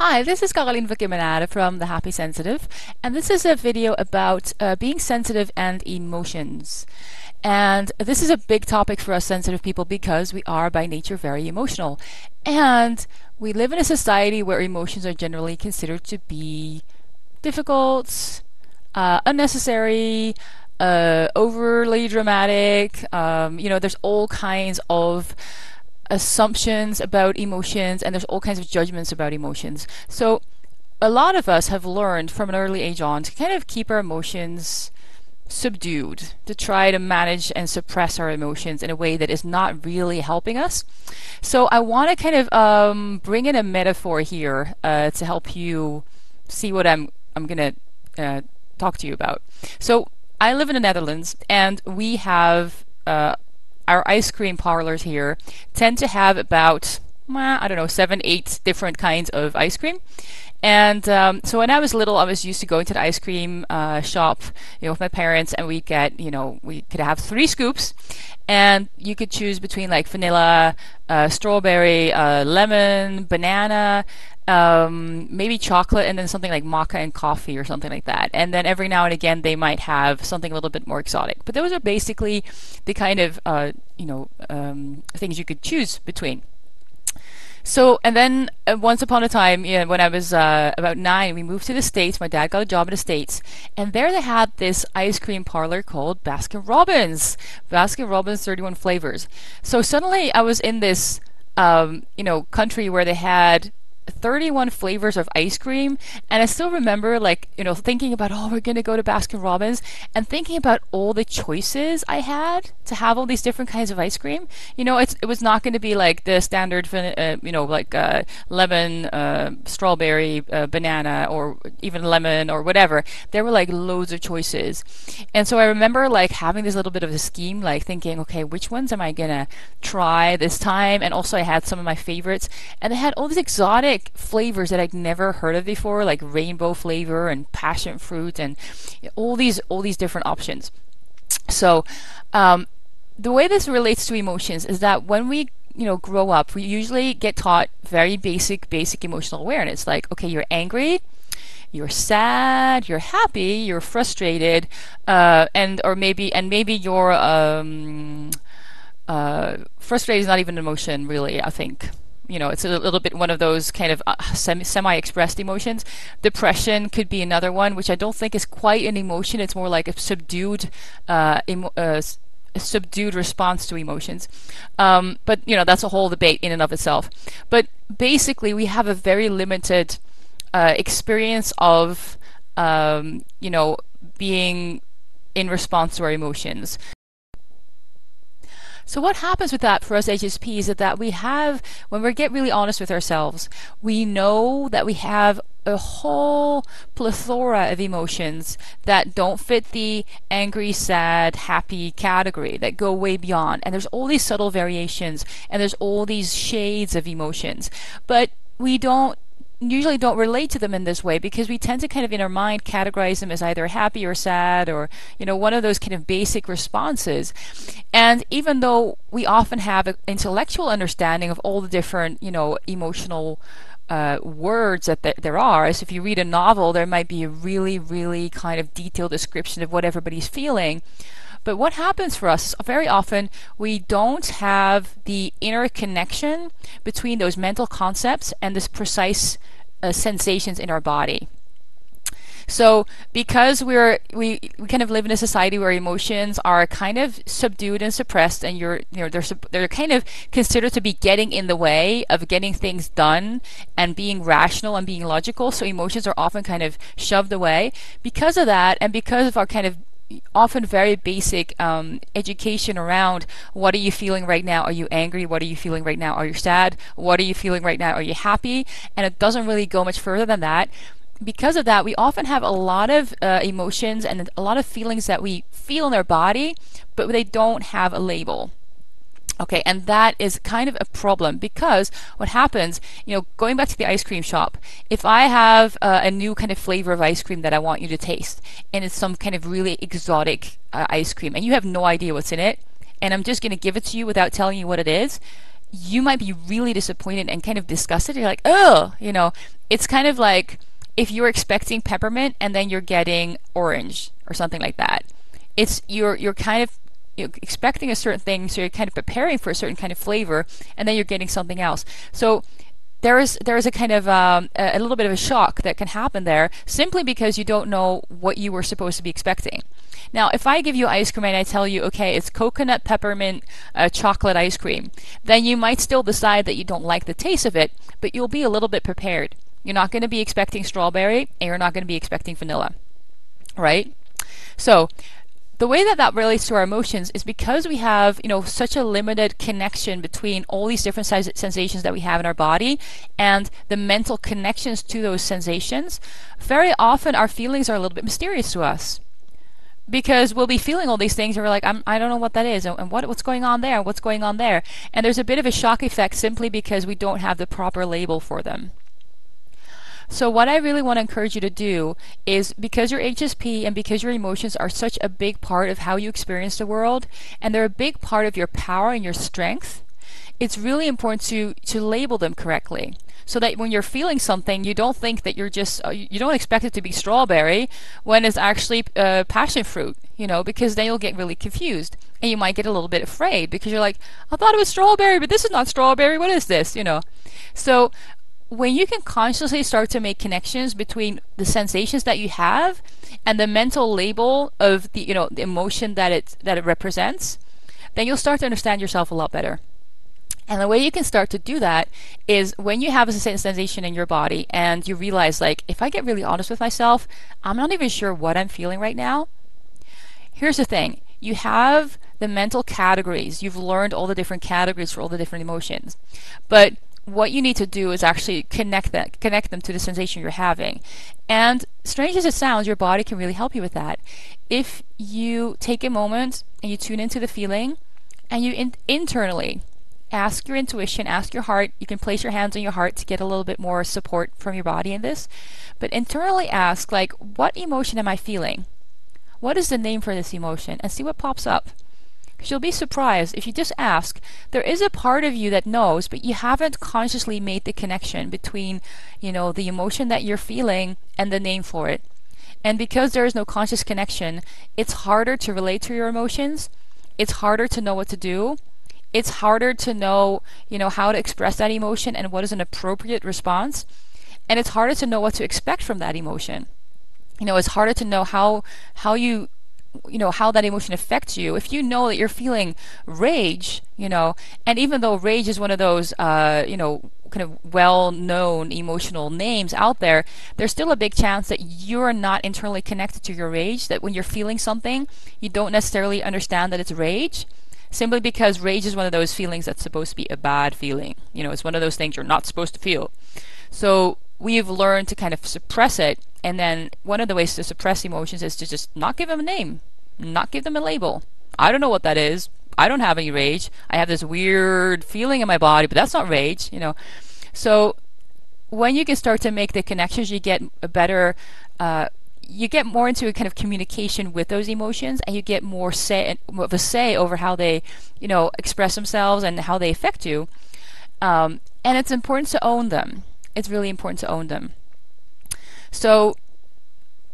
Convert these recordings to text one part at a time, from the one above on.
Hi, this is Caroline Verkemenade from The Happy Sensitive, and this is a video about being sensitive and emotions. And this is a big topic for us sensitive people because we are by nature very emotional. And we live in a society where emotions are generally considered to be difficult, unnecessary, overly dramatic. There's all kinds of assumptions about emotions and there's all kinds of judgments about emotions. So a lot of us have learned from an early age on to kind of keep our emotions subdued, to try to manage and suppress our emotions in a way that is not really helping us. So I want to kind of bring in a metaphor here to help you see what I'm going to talk to you about. So I live in the Netherlands, and we have our ice cream parlors here tend to have about, I don't know, 7, 8 different kinds of ice cream. And so when I was little, I was used to going to the ice cream shop, with my parents, and we could have 3 scoops, and you could choose between like vanilla, strawberry, lemon, banana, maybe chocolate, and then something like maca and coffee or something like that. And then every now and again, they might have something a little bit more exotic. But those are basically the kind of things you could choose between. So, and then once upon a time, when I was about 9, we moved to the States. My dad got a job in the States, and there they had this ice cream parlor called Baskin Robbins. Baskin Robbins 31 flavors. So suddenly I was in this, country where they had 31 flavors of ice cream, and I still remember thinking about, oh, we're gonna go to Baskin Robbins, and thinking about all the choices I had to have all these different kinds of ice cream. It was not going to be like the standard lemon, strawberry, banana, or even lemon or whatever. There were like loads of choices, and so I remember like having this little bit of a scheme, like thinking, okay, which ones am I gonna try this time? And also I had some of my favorites, and they had all these exotic flavors that I'd never heard of before, like rainbow flavor and passion fruit and all these different options. So the way this relates to emotions is that when we grow up, we usually get taught very basic emotional awareness, like, okay, you're angry, you're sad, you're happy, you're frustrated, and maybe you're frustrated is not even an emotion, really, I think. It's a little bit one of those kind of semi-expressed emotions. Depression could be another one, which I don't think is quite an emotion. It's more like a subdued subdued response to emotions. But that's a whole debate in and of itself. But basically, we have a very limited experience of being in response to our emotions. So what happens with that for us HSPs is that when we get really honest with ourselves, we know that we have a whole plethora of emotions that don't fit the angry, sad, happy category, that go way beyond. And there's all these subtle variations, and there's all these shades of emotions. But we usually don't relate to them in this way because we tend to kind of in our mind categorize them as either happy or sad or one of those kind of basic responses. And even though we often have an intellectual understanding of all the different emotional words that there are, as if you read a novel, there might be a really, really kind of detailed description of what everybody's feeling. But what happens for us very often, we don't have the inner connection between those mental concepts and this precise sensations in our body. So because we kind of live in a society where emotions are kind of subdued and suppressed, and they're kind of considered to be getting in the way of getting things done and being rational and being logical. So emotions are often kind of shoved away. Because of that, and because of our kind of often very basic education around what are you feeling right now? Are you angry? What are you feeling right now? Are you sad? What are you feeling right now? Are you happy? And it doesn't really go much further than that. Because of that, we often have a lot of emotions and a lot of feelings that we feel in our body, but they don't have a label. Okay, and that is kind of a problem because what happens, going back to the ice cream shop, if I have a new kind of flavor of ice cream that I want you to taste, and it's some kind of really exotic ice cream, and you have no idea what's in it, and I'm just going to give it to you without telling you what it is, you might be really disappointed and kind of disgusted. You're like, oh, it's kind of like if you're expecting peppermint and then you're getting orange or something like that. It's you're kind of expecting a certain thing, so you're kind of preparing for a certain kind of flavor, and then you're getting something else. So there is a kind of a little bit of a shock that can happen there simply because you don't know what you were supposed to be expecting. Now, if I give you ice cream and I tell you, okay, it's coconut peppermint chocolate ice cream, then you might still decide that you don't like the taste of it, but you'll be a little bit prepared. You're not going to be expecting strawberry, and you're not going to be expecting vanilla, right? So the way that that relates to our emotions is because we have, such a limited connection between all these different sensations that we have in our body and the mental connections to those sensations. Very often our feelings are a little bit mysterious to us because we'll be feeling all these things and we're like, I don't know what that is, and what's going on there, what's going on there. And there's a bit of a shock effect simply because we don't have the proper label for them. So what I really want to encourage you to do is, because your HSP and because your emotions are such a big part of how you experience the world, and they're a big part of your power and your strength, it's really important to label them correctly. So that when you're feeling something, you don't think that you don't expect it to be strawberry when it's actually passion fruit, because then you'll get really confused. And you might get a little bit afraid because you're like, I thought it was strawberry, but this is not strawberry. What is this? So when you can consciously start to make connections between the sensations that you have and the mental label of the the emotion that it represents, then you'll start to understand yourself a lot better. And the way you can start to do that is when you have a sensation in your body and you realize, like, if I get really honest with myself, I'm not even sure what I'm feeling right now. Here's the thing. You have the mental categories. You've learned all the different categories for all the different emotions. But what you need to do is actually connect them to the sensation you're having. And strange as it sounds, your body can really help you with that. If you take a moment and you tune into the feeling and you internally ask your intuition, ask your heart. You can place your hands on your heart to get a little bit more support from your body in this. But internally ask, like, what emotion am I feeling? What is the name for this emotion? And see what pops up. Because you'll be surprised if you just ask. There is a part of you that knows, but you haven't consciously made the connection between, the emotion that you're feeling and the name for it. And because there is no conscious connection, it's harder to relate to your emotions. It's harder to know what to do. It's harder to know, how to express that emotion and what is an appropriate response. And it's harder to know what to expect from that emotion. It's harder to know how that emotion affects you. If you know that you're feeling rage, and even though rage is one of those, kind of well-known emotional names out there, there's still a big chance that you're not internally connected to your rage, that when you're feeling something, you don't necessarily understand that it's rage, simply because rage is one of those feelings that's supposed to be a bad feeling. It's one of those things you're not supposed to feel. So we've learned to kind of suppress it. And then one of the ways to suppress emotions is to just not give them a name, not give them a label. I don't know what that is. I don't have any rage. I have this weird feeling in my body, but that's not rage, So when you can start to make the connections, you get a better, you get more into a kind of communication with those emotions, and you get more of a say over how they, express themselves and how they affect you. And it's important to own them. It's really important to own them. So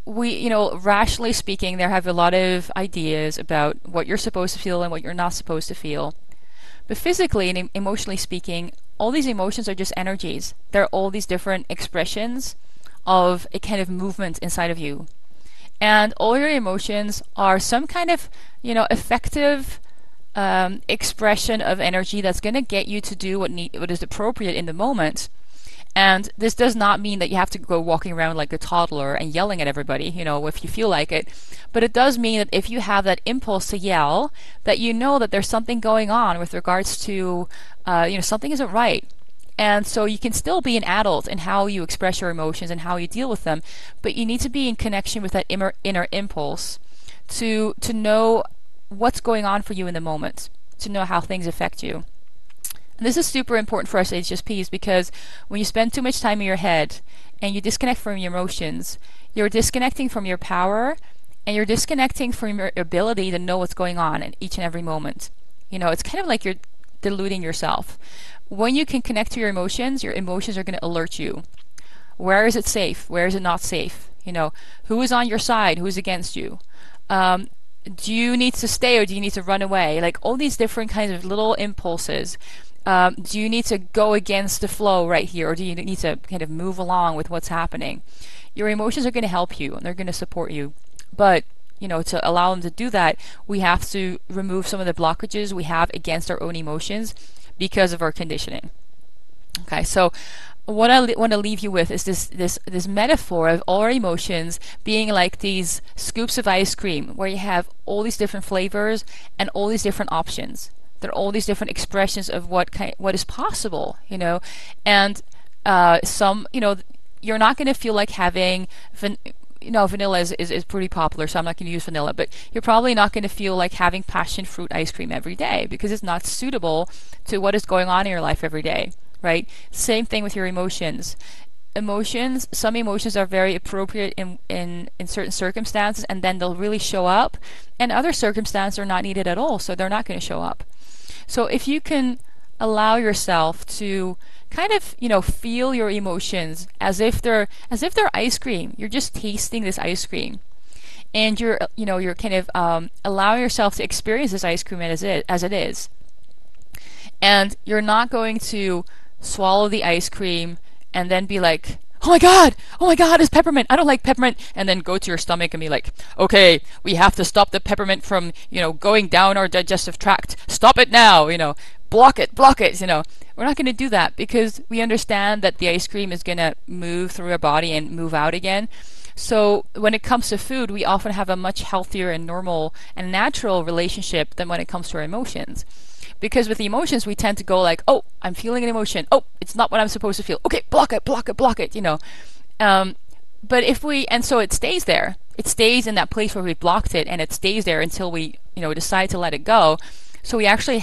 we, rationally speaking, there have a lot of ideas about what you're supposed to feel and what you're not supposed to feel. But physically and emotionally speaking, all these emotions are just energies. They're all these different expressions of a kind of movement inside of you. And all your emotions are some kind of, effective expression of energy that's going to get you to do what is appropriate in the moment. And this does not mean that you have to go walking around like a toddler and yelling at everybody, if you feel like it. But it does mean that if you have that impulse to yell, that you know that there's something going on with regards to, something isn't right. And so you can still be an adult in how you express your emotions and how you deal with them, but you need to be in connection with that inner impulse to know what's going on for you in the moment, to know how things affect you. And this is super important for us HSPs because when you spend too much time in your head and you disconnect from your emotions, you're disconnecting from your power and you're disconnecting from your ability to know what's going on in each and every moment. It's kind of like deluding yourself. When you can connect to your emotions are going to alert you. Where is it safe? Where is it not safe? Who is on your side? Who is against you? Do you need to stay or do you need to run away? Like all these different kinds of little impulses. Do you need to go against the flow right here, or do you need to kind of move along with what's happening? Your emotions are going to help you and they're going to support you. But, to allow them to do that, we have to remove some of the blockages we have against our own emotions because of our conditioning. Okay, so what I want to leave you with is this metaphor of all our emotions being like these scoops of ice cream where you have all these different flavors and all these different options. There are all these different expressions of what is possible, and some, you're not going to feel like having vanilla is pretty popular, so I'm not going to use vanilla, but you're probably not going to feel like having passion fruit ice cream every day because it's not suitable to what is going on in your life every day, right? Same thing with your emotions. Some emotions are very appropriate in certain circumstances, and then they'll really show up, and other circumstances are not needed at all, so they're not going to show up. So if you can allow yourself to kind of feel your emotions as if they're ice cream. You're just tasting this ice cream, and you're kind of allowing yourself to experience this ice cream as it is, and you're not going to swallow the ice cream and then be like, oh my god, it's peppermint, I don't like peppermint, and then go to your stomach and be like, okay, we have to stop the peppermint from going down our digestive tract, stop it now, block it. We're not going to do that because we understand that the ice cream is going to move through our body and move out again. So when it comes to food, we often have a much healthier and normal and natural relationship than when it comes to our emotions. Because with the emotions, we tend to go like, oh, I'm feeling an emotion. Oh, it's not what I'm supposed to feel. Okay, block it. But so it stays there. It stays in that place where we blocked it, and it stays there until we, decide to let it go. So we actually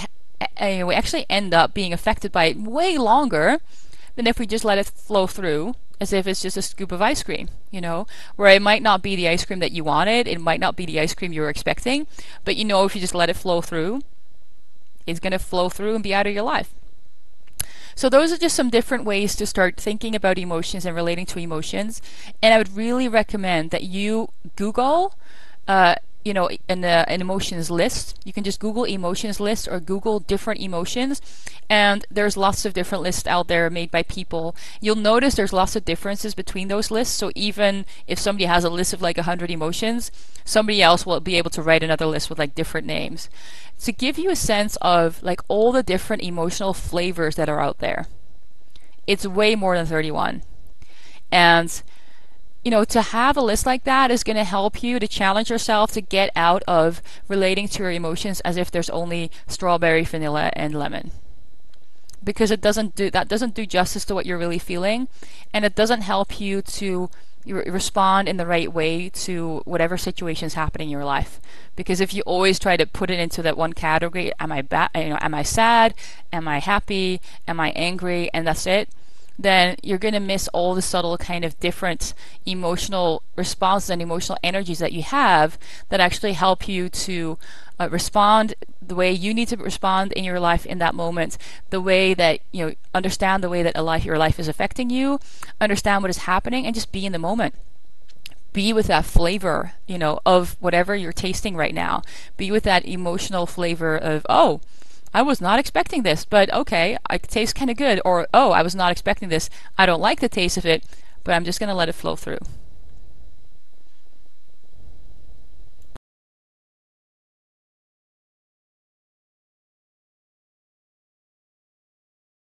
end up being affected by it way longer than if we just let it flow through, as if it's just a scoop of ice cream, where it might not be the ice cream that you wanted, it might not be the ice cream you were expecting, but if you just let it flow through, it's going to flow through and be out of your life. So those are just some different ways to start thinking about emotions and relating to emotions. And I would really recommend that you Google an emotions list. You can just Google emotions list or Google different emotions, and there's lots of different lists out there made by people. You'll notice there's lots of differences between those lists, so even if somebody has a list of like 100 emotions, somebody else will be able to write another list with like different names to give you a sense of like all the different emotional flavors that are out there. It's way more than 31. And to have a list like that is going to help you to challenge yourself to get out of relating to your emotions as if there's only strawberry, vanilla, and lemon. Because that doesn't do justice to what you're really feeling, and it doesn't help you to respond in the right way to whatever situation is happening in your life. Because if you always try to put it into that one category, am I sad? Am I happy? Am I angry? And that's it. Then you're going to miss all the subtle kind of different emotional responses and emotional energies that you have that actually help you to respond the way you need to respond in your life in that moment, the way that, understand the way that your life is affecting you, understand what is happening, and just be in the moment. Be with that flavor, of whatever you're tasting right now. Be with that emotional flavor of, oh, I was not expecting this, but okay, it tastes kind of good. Or, oh, I was not expecting this. I don't like the taste of it, but I'm just going to let it flow through.